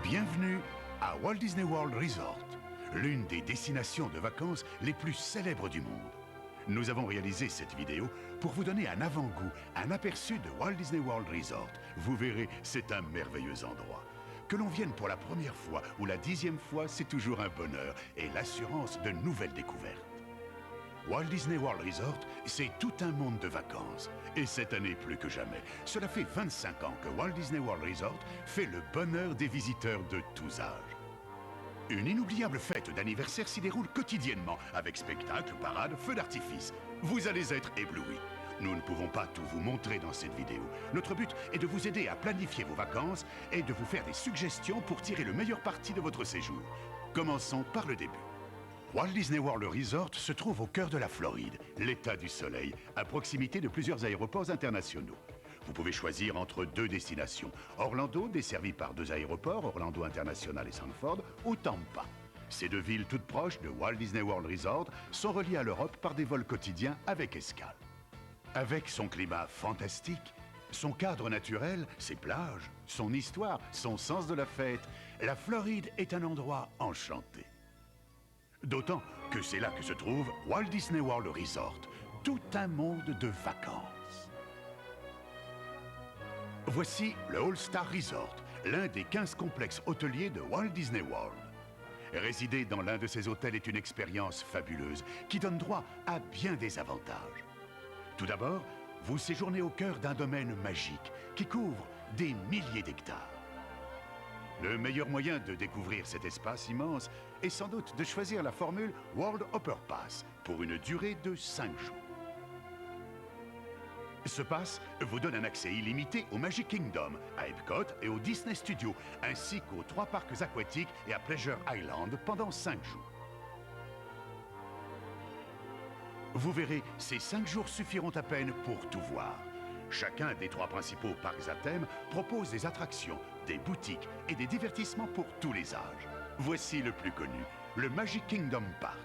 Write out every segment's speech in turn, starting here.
Bienvenue à Walt Disney World Resort, l'une des destinations de vacances les plus célèbres du monde. Nous avons réalisé cette vidéo pour vous donner un avant-goût, un aperçu de Walt Disney World Resort. Vous verrez, c'est un merveilleux endroit. Que l'on vienne pour la première fois ou la 10e fois, c'est toujours un bonheur et l'assurance de nouvelles découvertes. Walt Disney World Resort, c'est tout un monde de vacances. Et cette année plus que jamais, cela fait 25 ans que Walt Disney World Resort fait le bonheur des visiteurs de tous âges. Une inoubliable fête d'anniversaire s'y déroule quotidiennement, avec spectacles, parades, feux d'artifice. Vous allez être éblouis. Nous ne pouvons pas tout vous montrer dans cette vidéo. Notre but est de vous aider à planifier vos vacances et de vous faire des suggestions pour tirer le meilleur parti de votre séjour. Commençons par le début. Walt Disney World Resort se trouve au cœur de la Floride, l'État du Soleil, à proximité de plusieurs aéroports internationaux. Vous pouvez choisir entre deux destinations. Orlando, desservi par deux aéroports, Orlando International et Sanford, ou Tampa. Ces deux villes toutes proches de Walt Disney World Resort sont reliées à l'Europe par des vols quotidiens avec escale. Avec son climat fantastique, son cadre naturel, ses plages, son histoire, son sens de la fête, la Floride est un endroit enchanté. D'autant que c'est là que se trouve Walt Disney World Resort, tout un monde de vacances. Voici le All-Star Resort, l'un des 15 complexes hôteliers de Walt Disney World. Résider dans l'un de ces hôtels est une expérience fabuleuse qui donne droit à bien des avantages. Tout d'abord, vous séjournez au cœur d'un domaine magique qui couvre des milliers d'hectares. Le meilleur moyen de découvrir cet espace immense est sans doute de choisir la formule World Hopper Pass pour une durée de 5 jours. Ce pass vous donne un accès illimité au Magic Kingdom, à Epcot et au Disney Studios, ainsi qu'aux 3 parcs aquatiques et à Pleasure Island pendant 5 jours. Vous verrez, ces 5 jours suffiront à peine pour tout voir. Chacun des 3 principaux parcs à thème propose des attractions, des boutiques et des divertissements pour tous les âges. Voici le plus connu, le Magic Kingdom Park.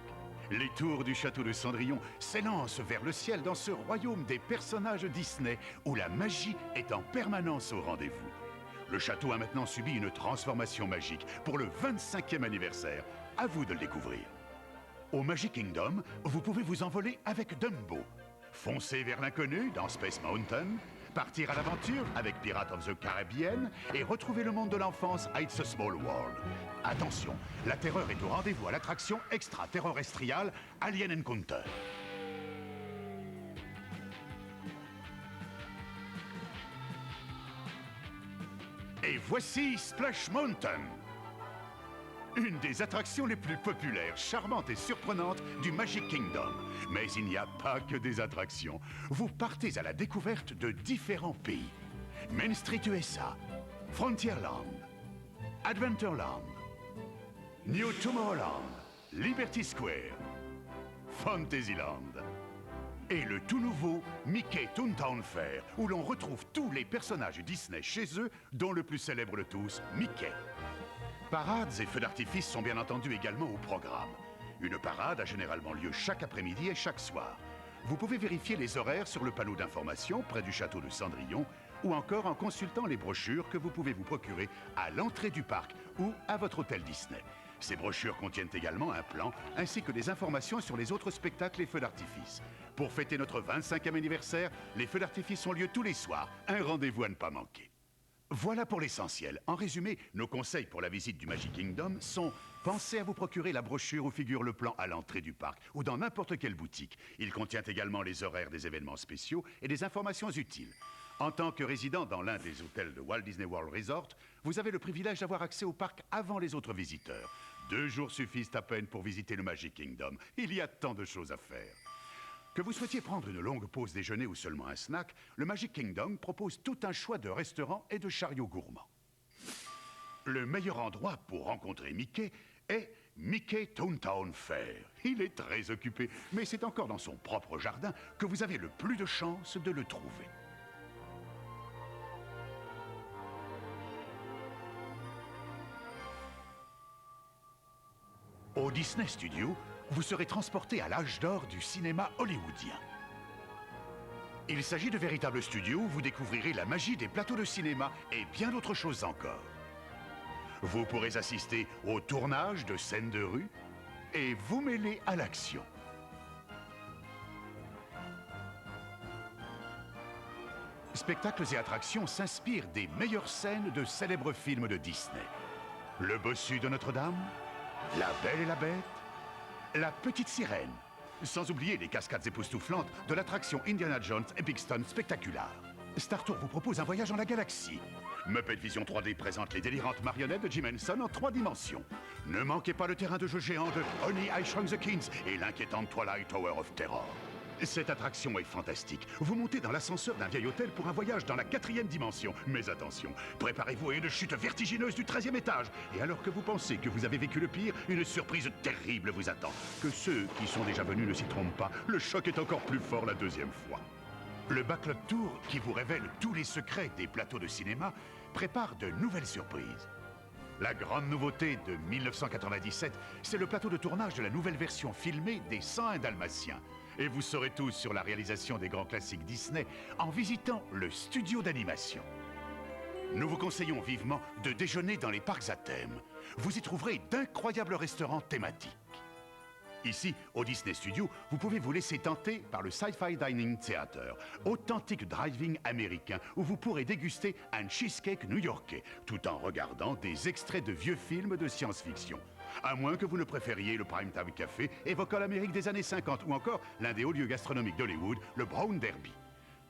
Les tours du château de Cendrillon s'élancent vers le ciel dans ce royaume des personnages Disney où la magie est en permanence au rendez-vous. Le château a maintenant subi une transformation magique pour le 25e anniversaire. À vous de le découvrir. Au Magic Kingdom, vous pouvez vous envoler avec Dumbo. Foncez vers l'inconnu dans Space Mountain, partir à l'aventure avec Pirates of the Caribbean et retrouver le monde de l'enfance à It's a Small World. Attention, la terreur est au rendez-vous à l'attraction extraterrestriale Alien Encounter. Et voici Splash Mountain, une des attractions les plus populaires, charmantes et surprenantes du Magic Kingdom. Mais il n'y a pas que des attractions. Vous partez à la découverte de différents pays. Main Street USA, Frontierland, Adventureland, New Tomorrowland, Liberty Square, Fantasyland et le tout nouveau Mickey Toontown Fair, où l'on retrouve tous les personnages Disney chez eux, dont le plus célèbre de tous, Mickey. Parades et feux d'artifice sont bien entendu également au programme. Une parade a généralement lieu chaque après-midi et chaque soir. Vous pouvez vérifier les horaires sur le panneau d'information près du château de Cendrillon ou encore en consultant les brochures que vous pouvez vous procurer à l'entrée du parc ou à votre hôtel Disney. Ces brochures contiennent également un plan ainsi que des informations sur les autres spectacles et feux d'artifice. Pour fêter notre 25e anniversaire, les feux d'artifice ont lieu tous les soirs. Un rendez-vous à ne pas manquer. Voilà pour l'essentiel. En résumé, nos conseils pour la visite du Magic Kingdom sont: pensez à vous procurer la brochure où figure le plan à l'entrée du parc ou dans n'importe quelle boutique. Il contient également les horaires des événements spéciaux et des informations utiles. En tant que résident dans l'un des hôtels de Walt Disney World Resort, vous avez le privilège d'avoir accès au parc avant les autres visiteurs. 2 jours suffisent à peine pour visiter le Magic Kingdom. Il y a tant de choses à faire. Que vous souhaitiez prendre une longue pause déjeuner ou seulement un snack, le Magic Kingdom propose tout un choix de restaurants et de chariots gourmands. Le meilleur endroit pour rencontrer Mickey est Mickey Toontown Fair. Il est très occupé, mais c'est encore dans son propre jardin que vous avez le plus de chances de le trouver. Au Disney Studios, vous serez transporté à l'âge d'or du cinéma hollywoodien. Il s'agit de véritables studios où vous découvrirez la magie des plateaux de cinéma et bien d'autres choses encore. Vous pourrez assister au tournage de scènes de rue et vous mêler à l'action. Spectacles et attractions s'inspirent des meilleures scènes de célèbres films de Disney. Le bossu de Notre-Dame, La Belle et la Bête, La Petite Sirène, sans oublier les cascades époustouflantes de l'attraction Indiana Jones Epic Stunt Spectacular. Star Tour vous propose un voyage dans la galaxie. Muppet Vision 3D présente les délirantes marionnettes de Jim Henson en 3 dimensions. Ne manquez pas le terrain de jeu géant de Honey, I Shrunk the Kings et l'inquiétante Twilight Tower of Terror. Cette attraction est fantastique. Vous montez dans l'ascenseur d'un vieil hôtel pour un voyage dans la 4e dimension. Mais attention, préparez-vous à une chute vertigineuse du 13e étage. Et alors que vous pensez que vous avez vécu le pire, une surprise terrible vous attend. Que ceux qui sont déjà venus ne s'y trompent pas, le choc est encore plus fort la 2e fois. Le Backlot Tour, qui vous révèle tous les secrets des plateaux de cinéma, prépare de nouvelles surprises. La grande nouveauté de 1997, c'est le plateau de tournage de la nouvelle version filmée des 101 Dalmatiens. Et vous saurez tous sur la réalisation des grands classiques Disney en visitant le studio d'animation. Nous vous conseillons vivement de déjeuner dans les parcs à thème. Vous y trouverez d'incroyables restaurants thématiques. Ici, au Disney Studio, vous pouvez vous laisser tenter par le Sci-Fi Dining Theater, authentique drive-in américain où vous pourrez déguster un cheesecake new-yorkais tout en regardant des extraits de vieux films de science-fiction. À moins que vous ne préfériez le Primetime Café évoquant l'Amérique des années 50 ou encore l'un des hauts lieux gastronomiques d'Hollywood, le Brown Derby.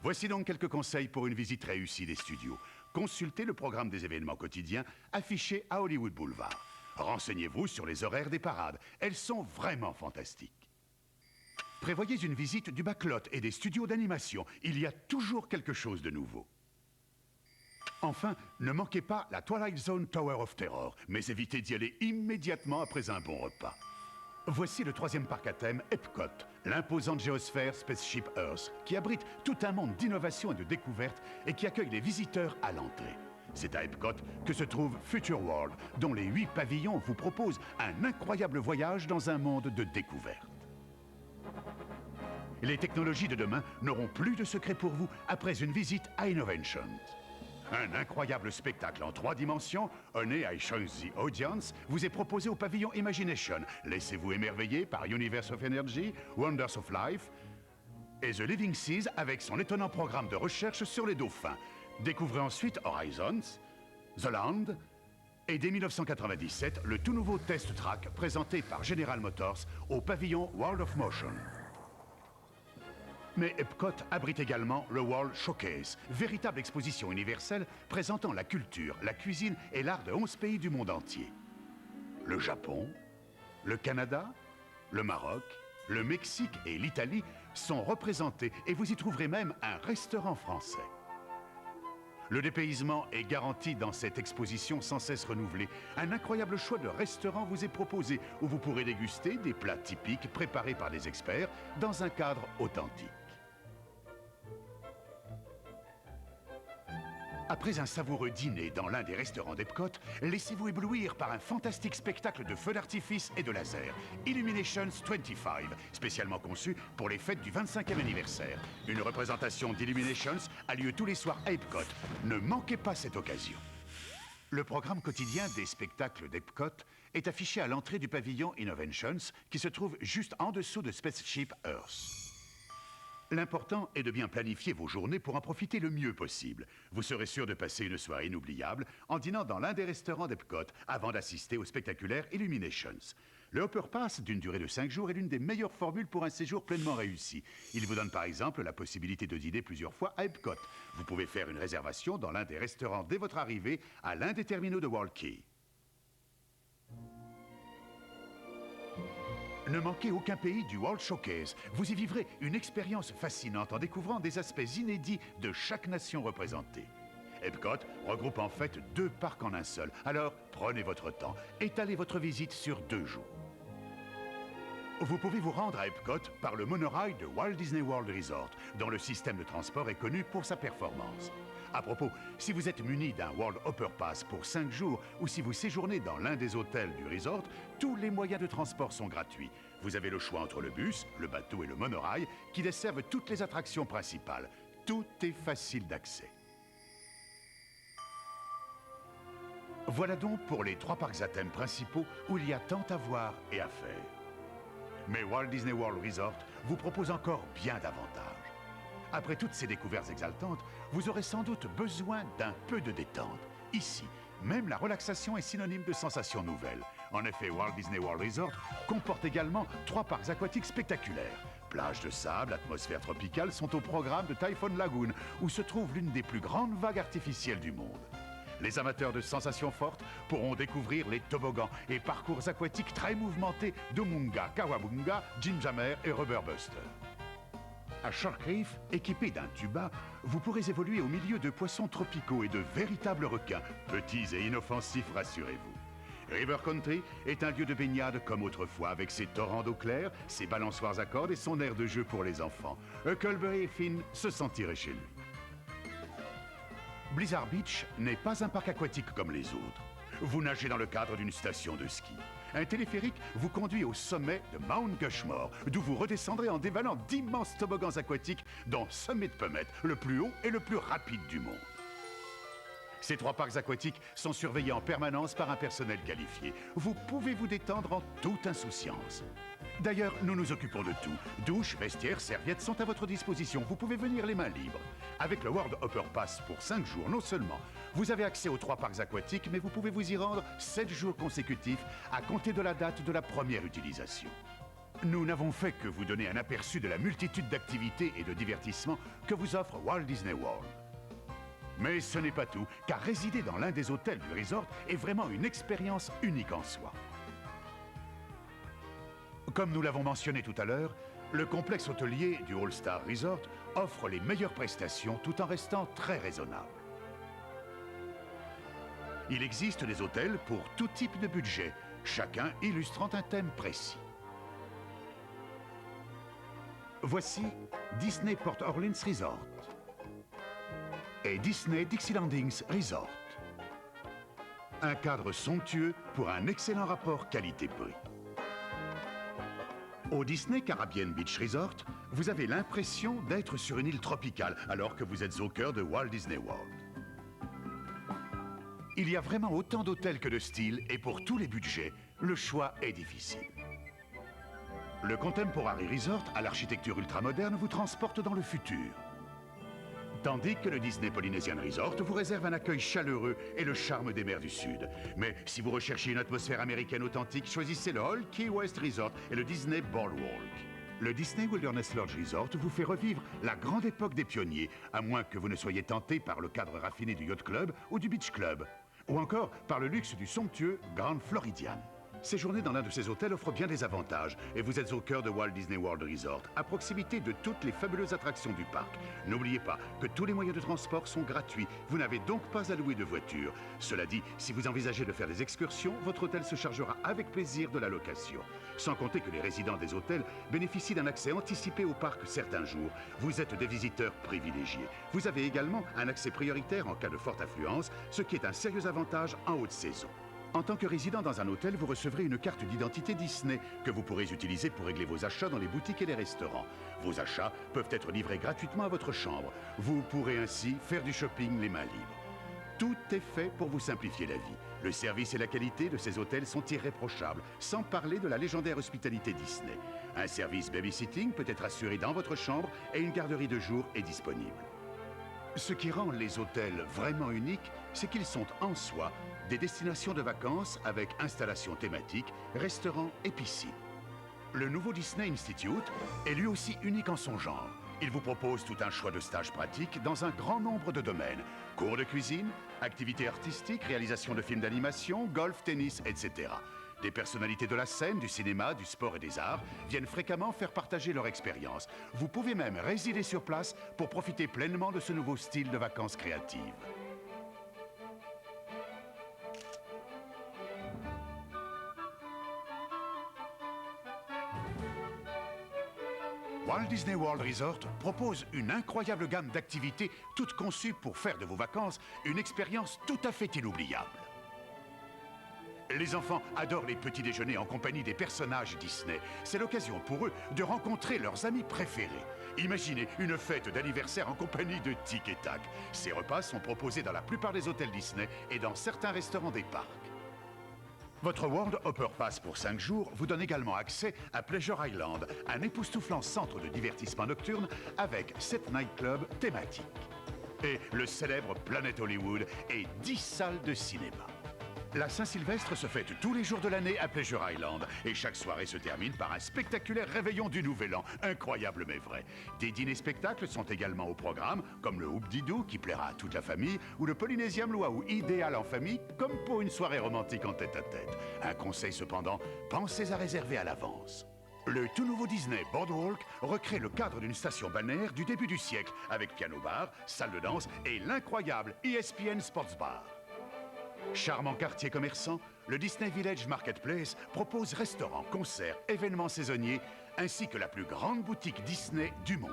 Voici donc quelques conseils pour une visite réussie des studios. Consultez le programme des événements quotidiens affiché à Hollywood Boulevard. Renseignez-vous sur les horaires des parades. Elles sont vraiment fantastiques. Prévoyez une visite du Backlot et des studios d'animation. Il y a toujours quelque chose de nouveau. Enfin, ne manquez pas la Twilight Zone Tower of Terror, mais évitez d'y aller immédiatement après un bon repas. Voici le 3e parc à thème, Epcot, l'imposante géosphère Spaceship Earth, qui abrite tout un monde d'innovation et de découvertes et qui accueille les visiteurs à l'entrée. C'est à Epcot que se trouve Future World, dont les 8 pavillons vous proposent un incroyable voyage dans un monde de découvertes. Les technologies de demain n'auront plus de secret pour vous après une visite à Innovations. Un incroyable spectacle en 3 dimensions, Honey, I Shrunk the Audience, vous est proposé au pavillon Imagination. Laissez-vous émerveiller par Universe of Energy, Wonders of Life et The Living Seas avec son étonnant programme de recherche sur les dauphins. Découvrez ensuite Horizons, The Land et dès 1997, le tout nouveau Test Track présenté par General Motors au pavillon World of Motion. Mais Epcot abrite également le World Showcase, véritable exposition universelle présentant la culture, la cuisine et l'art de 11 pays du monde entier. Le Japon, le Canada, le Maroc, le Mexique et l'Italie sont représentés et vous y trouverez même un restaurant français. Le dépaysement est garanti dans cette exposition sans cesse renouvelée. Un incroyable choix de restaurants vous est proposé où vous pourrez déguster des plats typiques préparés par des experts dans un cadre authentique. Après un savoureux dîner dans l'un des restaurants d'Epcot, laissez-vous éblouir par un fantastique spectacle de feux d'artifice et de laser, Illuminations 25, spécialement conçu pour les fêtes du 25e anniversaire. Une représentation d'Illuminations a lieu tous les soirs à Epcot. Ne manquez pas cette occasion. Le programme quotidien des spectacles d'Epcot est affiché à l'entrée du pavillon Innovations, qui se trouve juste en dessous de Spaceship Earth. L'important est de bien planifier vos journées pour en profiter le mieux possible. Vous serez sûr de passer une soirée inoubliable en dînant dans l'un des restaurants d'Epcot avant d'assister au spectaculaire Illuminations. Le Hopper Pass, d'une durée de 5 jours, est l'une des meilleures formules pour un séjour pleinement réussi. Il vous donne par exemple la possibilité de dîner plusieurs fois à Epcot. Vous pouvez faire une réservation dans l'un des restaurants dès votre arrivée à l'un des terminaux de World Quay. Ne manquez aucun pays du World Showcase. Vous y vivrez une expérience fascinante en découvrant des aspects inédits de chaque nation représentée. Epcot regroupe en fait 2 parcs en un seul. Alors, prenez votre temps. Étalez votre visite sur 2 jours. Vous pouvez vous rendre à Epcot par le monorail de Walt Disney World Resort, dont le système de transport est connu pour sa performance. À propos, si vous êtes muni d'un World Hopper Pass pour 5 jours ou si vous séjournez dans l'un des hôtels du resort, tous les moyens de transport sont gratuits. Vous avez le choix entre le bus, le bateau et le monorail qui desservent toutes les attractions principales. Tout est facile d'accès. Voilà donc pour les 3 parcs à thème principaux où il y a tant à voir et à faire. Mais Walt Disney World Resort vous propose encore bien davantage. Après toutes ces découvertes exaltantes, vous aurez sans doute besoin d'un peu de détente. Ici, même la relaxation est synonyme de sensations nouvelles. En effet, Walt Disney World Resort comporte également 3 parcs aquatiques spectaculaires. Plages de sable, atmosphère tropicale sont au programme de Typhoon Lagoon, où se trouve l'une des plus grandes vagues artificielles du monde. Les amateurs de sensations fortes pourront découvrir les toboggans et parcours aquatiques très mouvementés d'Umunga, Kawabunga, Ginjamer et Rubberbuster. À Shark Reef, équipé d'un tuba, vous pourrez évoluer au milieu de poissons tropicaux et de véritables requins, petits et inoffensifs, rassurez-vous. River Country est un lieu de baignade comme autrefois, avec ses torrents d'eau claire, ses balançoires à cordes et son aire de jeu pour les enfants. Huckleberry Finn se sentirait chez lui. Blizzard Beach n'est pas un parc aquatique comme les autres. Vous nagez dans le cadre d'une station de ski. Un téléphérique vous conduit au sommet de Mount Gushmore, d'où vous redescendrez en dévalant d'immenses toboggans aquatiques dont Summit Pumet, le plus haut et le plus rapide du monde. Ces 3 parcs aquatiques sont surveillés en permanence par un personnel qualifié. Vous pouvez vous détendre en toute insouciance. D'ailleurs, nous nous occupons de tout. Douches, vestiaires, serviettes sont à votre disposition. Vous pouvez venir les mains libres. Avec le World Hopper Pass pour 5 jours, non seulement vous avez accès aux 3 parcs aquatiques, mais vous pouvez vous y rendre 7 jours consécutifs à compter de la date de la première utilisation. Nous n'avons fait que vous donner un aperçu de la multitude d'activités et de divertissements que vous offre Walt Disney World. Mais ce n'est pas tout, car résider dans l'un des hôtels du resort est vraiment une expérience unique en soi. Comme nous l'avons mentionné tout à l'heure, le complexe hôtelier du All-Star Resort offre les meilleures prestations tout en restant très raisonnable. Il existe des hôtels pour tout type de budget, chacun illustrant un thème précis. Voici Disney Port Orleans Resort et Disney Dixie Landings Resort. Un cadre somptueux pour un excellent rapport qualité-prix. Au Disney Caribbean Beach Resort, vous avez l'impression d'être sur une île tropicale alors que vous êtes au cœur de Walt Disney World. Il y a vraiment autant d'hôtels que de styles et pour tous les budgets, le choix est difficile. Le Contemporary Resort, à l'architecture ultramoderne, vous transporte dans le futur. Tandis que le Disney Polynesian Resort vous réserve un accueil chaleureux et le charme des mers du Sud. Mais si vous recherchez une atmosphère américaine authentique, choisissez le Hall Key West Resort et le Disney Boardwalk. Le Disney Wilderness Lodge Resort vous fait revivre la grande époque des pionniers, à moins que vous ne soyez tenté par le cadre raffiné du Yacht Club ou du Beach Club, ou encore par le luxe du somptueux Grand Floridian. Séjourner dans l'un de ces hôtels offre bien des avantages et vous êtes au cœur de Walt Disney World Resort, à proximité de toutes les fabuleuses attractions du parc. N'oubliez pas que tous les moyens de transport sont gratuits, vous n'avez donc pas à louer de voiture. Cela dit, si vous envisagez de faire des excursions, votre hôtel se chargera avec plaisir de la location. Sans compter que les résidents des hôtels bénéficient d'un accès anticipé au parc certains jours. Vous êtes des visiteurs privilégiés. Vous avez également un accès prioritaire en cas de forte affluence, ce qui est un sérieux avantage en haute saison. En tant que résident dans un hôtel, vous recevrez une carte d'identité Disney que vous pourrez utiliser pour régler vos achats dans les boutiques et les restaurants. Vos achats peuvent être livrés gratuitement à votre chambre. Vous pourrez ainsi faire du shopping les mains libres. Tout est fait pour vous simplifier la vie. Le service et la qualité de ces hôtels sont irréprochables, sans parler de la légendaire hospitalité Disney. Un service babysitting peut être assuré dans votre chambre et une garderie de jour est disponible. Ce qui rend les hôtels vraiment uniques, c'est qu'ils sont en soi des destinations de vacances avec installations thématiques, restaurants et piscines. Le nouveau Disney Institute est lui aussi unique en son genre. Il vous propose tout un choix de stages pratiques dans un grand nombre de domaines. Cours de cuisine, activités artistiques, réalisation de films d'animation, golf, tennis, etc. Des personnalités de la scène, du cinéma, du sport et des arts viennent fréquemment faire partager leur expérience. Vous pouvez même résider sur place pour profiter pleinement de ce nouveau style de vacances créatives. Walt Disney World Resort propose une incroyable gamme d'activités toutes conçues pour faire de vos vacances une expérience tout à fait inoubliable. Les enfants adorent les petits déjeuners en compagnie des personnages Disney. C'est l'occasion pour eux de rencontrer leurs amis préférés. Imaginez une fête d'anniversaire en compagnie de Tic et Tac. Ces repas sont proposés dans la plupart des hôtels Disney et dans certains restaurants des parcs. Votre World Hopper Pass pour 5 jours vous donne également accès à Pleasure Island, un époustouflant centre de divertissement nocturne avec 7 nightclubs thématiques. Et le célèbre Planet Hollywood et 10 salles de cinéma. La Saint-Sylvestre se fête tous les jours de l'année à Pleasure Island et chaque soirée se termine par un spectaculaire réveillon du Nouvel An, incroyable mais vrai. Des dîners-spectacles sont également au programme, comme le Hoop-Didou qui plaira à toute la famille, ou le Polynesium Luau, idéal en famille, comme pour une soirée romantique en tête-à-tête. Un conseil cependant, pensez à réserver à l'avance. Le tout nouveau Disney Boardwalk recrée le cadre d'une station balnéaire du début du siècle, avec piano-bar, salle de danse et l'incroyable ESPN Sports Bar. Charmant quartier commerçant, le Disney Village Marketplace propose restaurants, concerts, événements saisonniers, ainsi que la plus grande boutique Disney du monde.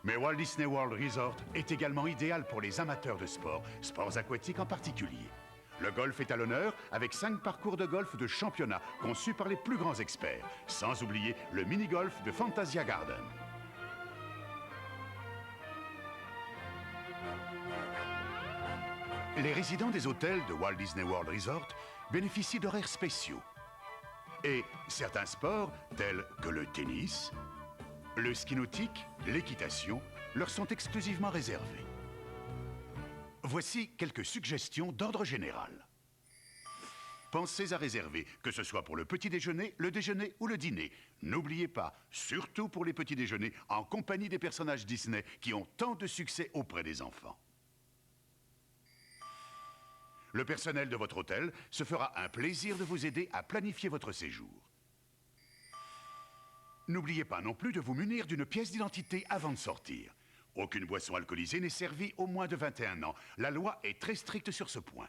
Mais Walt Disney World Resort est également idéal pour les amateurs de sport, sports aquatiques en particulier. Le golf est à l'honneur avec 5 parcours de golf de championnat conçus par les plus grands experts, sans oublier le mini-golf de Fantasia Garden. Les résidents des hôtels de Walt Disney World Resort bénéficient d'horaires spéciaux. Et certains sports, tels que le tennis, le ski nautique, l'équitation, leur sont exclusivement réservés. Voici quelques suggestions d'ordre général. Pensez à réserver, que ce soit pour le petit déjeuner, le déjeuner ou le dîner. N'oubliez pas, surtout pour les petits déjeuners, en compagnie des personnages Disney qui ont tant de succès auprès des enfants. Le personnel de votre hôtel se fera un plaisir de vous aider à planifier votre séjour. N'oubliez pas non plus de vous munir d'une pièce d'identité avant de sortir. Aucune boisson alcoolisée n'est servie aux moins de 21 ans. La loi est très stricte sur ce point.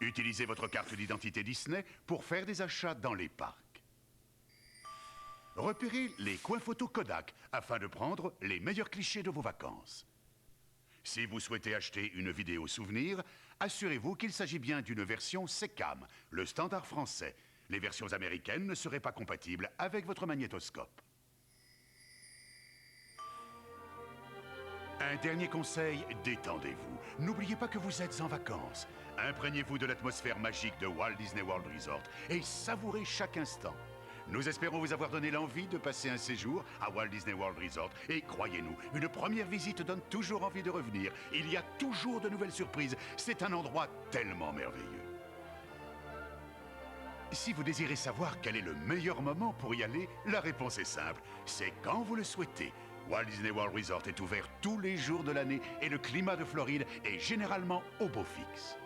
Utilisez votre carte d'identité Disney pour faire des achats dans les parcs. Repérez les coins photos Kodak afin de prendre les meilleurs clichés de vos vacances. Si vous souhaitez acheter une vidéo souvenir, assurez-vous qu'il s'agit bien d'une version SECAM, le standard français. Les versions américaines ne seraient pas compatibles avec votre magnétoscope. Un dernier conseil, détendez-vous. N'oubliez pas que vous êtes en vacances. Imprégnez-vous de l'atmosphère magique de Walt Disney World Resort et savourez chaque instant. Nous espérons vous avoir donné l'envie de passer un séjour à Walt Disney World Resort. Et croyez-nous, une première visite donne toujours envie de revenir. Il y a toujours de nouvelles surprises. C'est un endroit tellement merveilleux. Si vous désirez savoir quel est le meilleur moment pour y aller, la réponse est simple. C'est quand vous le souhaitez. Walt Disney World Resort est ouvert tous les jours de l'année et le climat de Floride est généralement au beau fixe.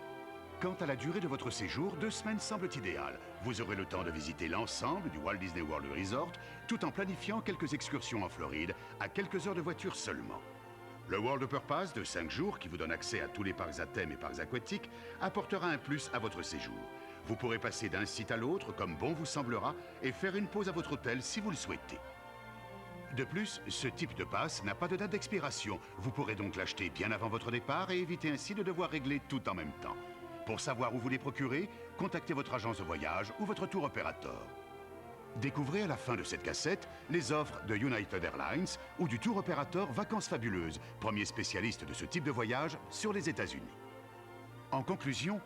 Quant à la durée de votre séjour, 2 semaines semblent idéales. Vous aurez le temps de visiter l'ensemble du Walt Disney World Resort, tout en planifiant quelques excursions en Floride, à quelques heures de voiture seulement. Le World Hopper Pass de 5 jours, qui vous donne accès à tous les parcs à thème et parcs aquatiques, apportera un plus à votre séjour. Vous pourrez passer d'un site à l'autre comme bon vous semblera et faire une pause à votre hôtel si vous le souhaitez. De plus, ce type de passe n'a pas de date d'expiration. Vous pourrez donc l'acheter bien avant votre départ et éviter ainsi de devoir régler tout en même temps. Pour savoir où vous les procurer, contactez votre agence de voyage ou votre tour opérateur. Découvrez à la fin de cette cassette les offres de United Airlines ou du tour opérateur Vacances Fabuleuses, premier spécialiste de ce type de voyage sur les États-Unis. En conclusion,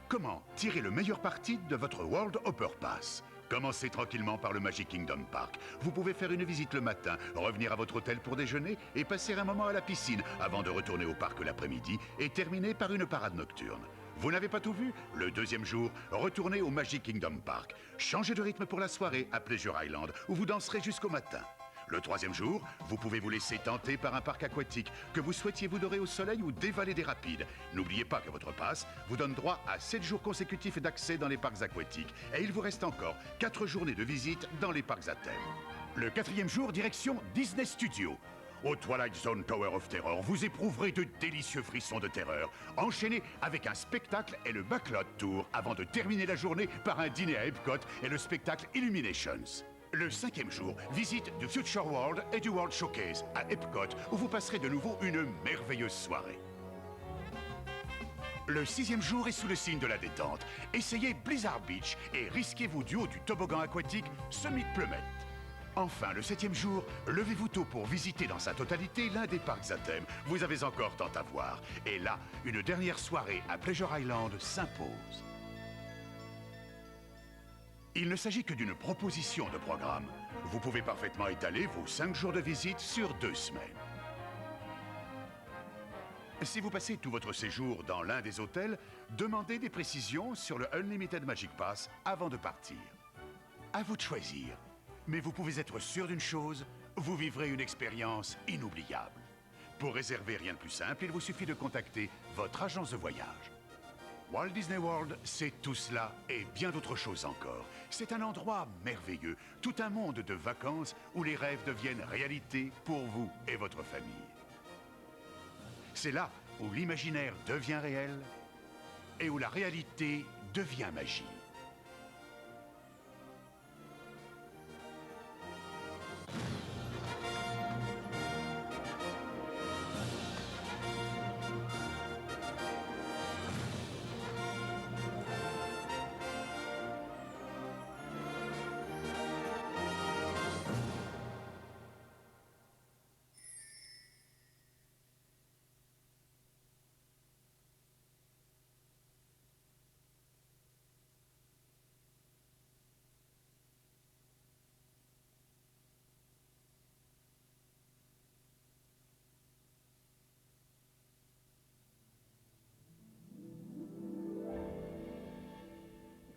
comment tirer le meilleur parti de votre World Hopper Pass? Commencez tranquillement par le Magic Kingdom Park. Vous pouvez faire une visite le matin, revenir à votre hôtel pour déjeuner et passer un moment à la piscine avant de retourner au parc l'après-midi et terminer par une parade nocturne. Vous n'avez pas tout vu? Le deuxième jour, retournez au Magic Kingdom Park. Changez de rythme pour la soirée à Pleasure Island, où vous danserez jusqu'au matin. Le troisième jour, vous pouvez vous laisser tenter par un parc aquatique, que vous souhaitiez vous dorer au soleil ou dévaler des rapides. N'oubliez pas que votre passe vous donne droit à 7 jours consécutifs d'accès dans les parcs aquatiques. Et il vous reste encore 4 journées de visite dans les parcs à thème. Le quatrième jour, direction Disney Studios. Au Twilight Zone Tower of Terror, vous éprouverez de délicieux frissons de terreur, enchaînés avec un spectacle et le Backlot Tour, avant de terminer la journée par un dîner à Epcot et le spectacle Illuminations. Le cinquième jour, visite du Future World et du World Showcase à Epcot, où vous passerez de nouveau une merveilleuse soirée. Le 6e jour est sous le signe de la détente. Essayez Blizzard Beach et risquez-vous du haut du toboggan aquatique Summit Plummet. Enfin, le 7e jour, levez-vous tôt pour visiter dans sa totalité l'un des parcs à thème. Vous avez encore tant à voir. Et là, une dernière soirée à Pleasure Island s'impose. Il ne s'agit que d'une proposition de programme. Vous pouvez parfaitement étaler vos 5 jours de visite sur 2 semaines. Si vous passez tout votre séjour dans l'un des hôtels, demandez des précisions sur le Unlimited Magic Pass avant de partir. À vous de choisir. Mais vous pouvez être sûr d'une chose, vous vivrez une expérience inoubliable. Pour réserver rien de plus simple, il vous suffit de contacter votre agence de voyage. Walt Disney World, c'est tout cela et bien d'autres choses encore. C'est un endroit merveilleux, tout un monde de vacances où les rêves deviennent réalité pour vous et votre famille. C'est là où l'imaginaire devient réel et où la réalité devient magie.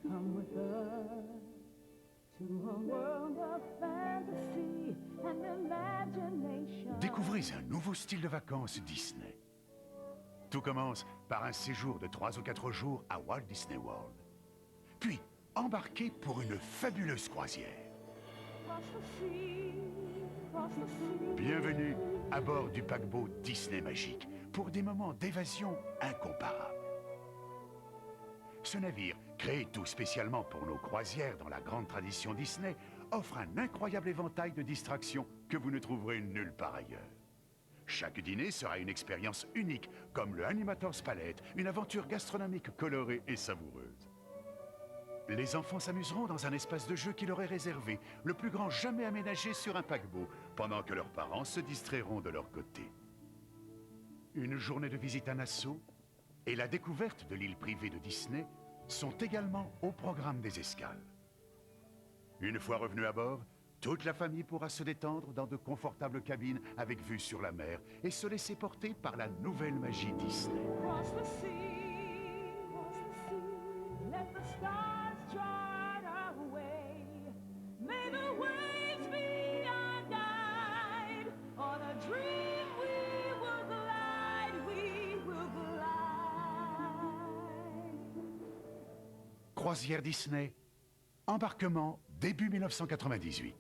Come with us to a world of fantasy and imagination. Découvrez un nouveau style de vacances Disney. Tout commence par un séjour de 3 ou 4 jours à Walt Disney World. Puis, embarquez pour une fabuleuse croisière. Bienvenue à bord du paquebot Disney Magique pour des moments d'évasion incomparables. Ce navire, créé tout spécialement pour nos croisières dans la grande tradition Disney, offre un incroyable éventail de distractions que vous ne trouverez nulle part ailleurs. Chaque dîner sera une expérience unique, comme le Animator's Palette, une aventure gastronomique colorée et savoureuse. Les enfants s'amuseront dans un espace de jeu qui leur est réservé, le plus grand jamais aménagé sur un paquebot, pendant que leurs parents se distrairont de leur côté. Une journée de visite à Nassau et la découverte de l'île privée de Disney sont également au programme des escales. Une fois revenu à bord, toute la famille pourra se détendre dans de confortables cabines avec vue sur la mer et se laisser porter par la nouvelle magie Disney. Cross the sea, let the stars chart our way. May the waves be our guide. On a dream we will glide, we will glide. Croisière Disney, embarquement début 1998.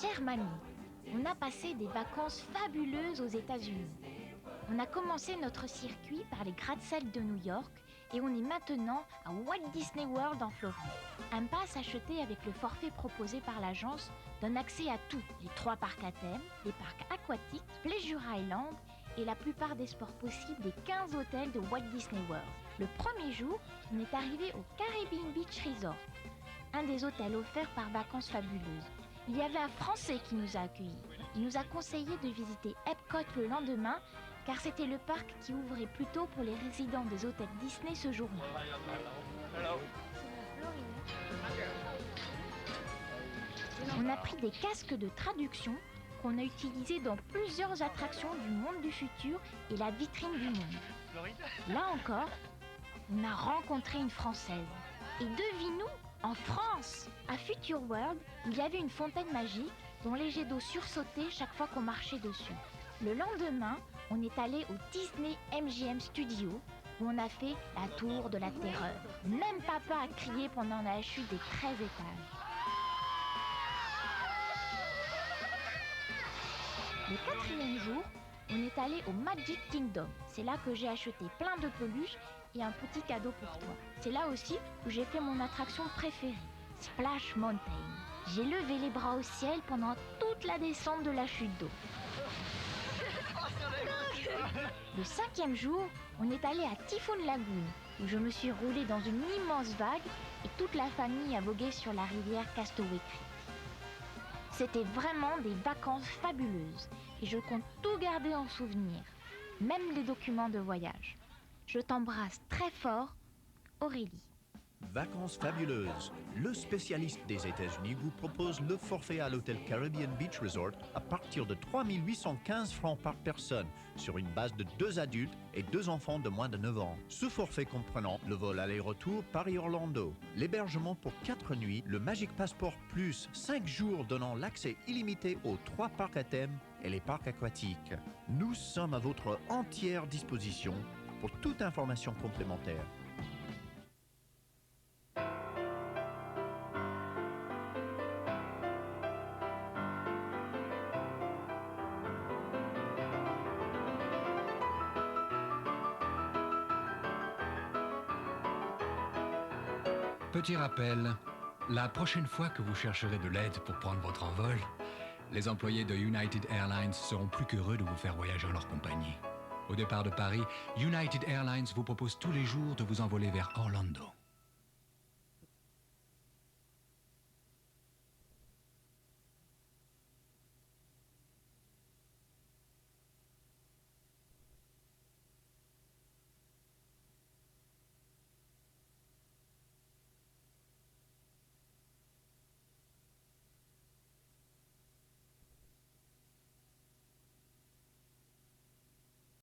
Chère mamie, on a passé des vacances fabuleuses aux États-Unis. On a commencé notre circuit par les gratte-ciels de New York et on est maintenant à Walt Disney World en Floride. Un pass acheté avec le forfait proposé par l'agence donne accès à tous, les 3 parcs à thème, les parcs aquatiques, Pleasure Island et la plupart des sports possibles des 15 hôtels de Walt Disney World. Le premier jour, on est arrivé au Caribbean Beach Resort, un des hôtels offerts par Vacances Fabuleuses. Il y avait un Français qui nous a accueillis. Il nous a conseillé de visiter Epcot le lendemain, car c'était le parc qui ouvrait plus tôt pour les résidents des hôtels Disney ce jour-là. On a pris des casques de traduction qu'on a utilisés dans plusieurs attractions du monde du futur et la vitrine du monde. Là encore, on a rencontré une Française. Et devine-nous, en France, à Future World, il y avait une fontaine magique dont les jets d'eau sursautaient chaque fois qu'on marchait dessus. Le lendemain, on est allé au Disney MGM Studio où on a fait la tour de la terreur. Même papa a crié pendant la chute des 13 étages. Le 4e jour, on est allé au Magic Kingdom. C'est là que j'ai acheté plein de peluches et un petit cadeau pour toi. C'est là aussi où j'ai fait mon attraction préférée, Splash Mountain. J'ai levé les bras au ciel pendant toute la descente de la chute d'eau. Le 5e jour, on est allé à Typhoon Lagoon, où je me suis roulée dans une immense vague et toute la famille a vogué sur la rivière Castaway Creek. C'était vraiment des vacances fabuleuses et je compte tout garder en souvenir, même les documents de voyage. Je t'embrasse très fort, Aurélie. Vacances fabuleuses. Le spécialiste des États-Unis vous propose le forfait à l'hôtel Caribbean Beach Resort à partir de 3 815 francs par personne sur une base de 2 adultes et 2 enfants de moins de 9 ans. Ce forfait comprenant le vol aller-retour Paris-Orlando, l'hébergement pour 4 nuits, le Magic Passport Plus 5 jours donnant l'accès illimité aux 3 parcs à thème et les parcs aquatiques. Nous sommes à votre entière disposition pour toute information complémentaire. Petit rappel, la prochaine fois que vous chercherez de l'aide pour prendre votre envol, les employés de United Airlines seront plus qu'heureux de vous faire voyager en leur compagnie. Au départ de Paris, United Airlines vous propose tous les jours de vous envoler vers Orlando.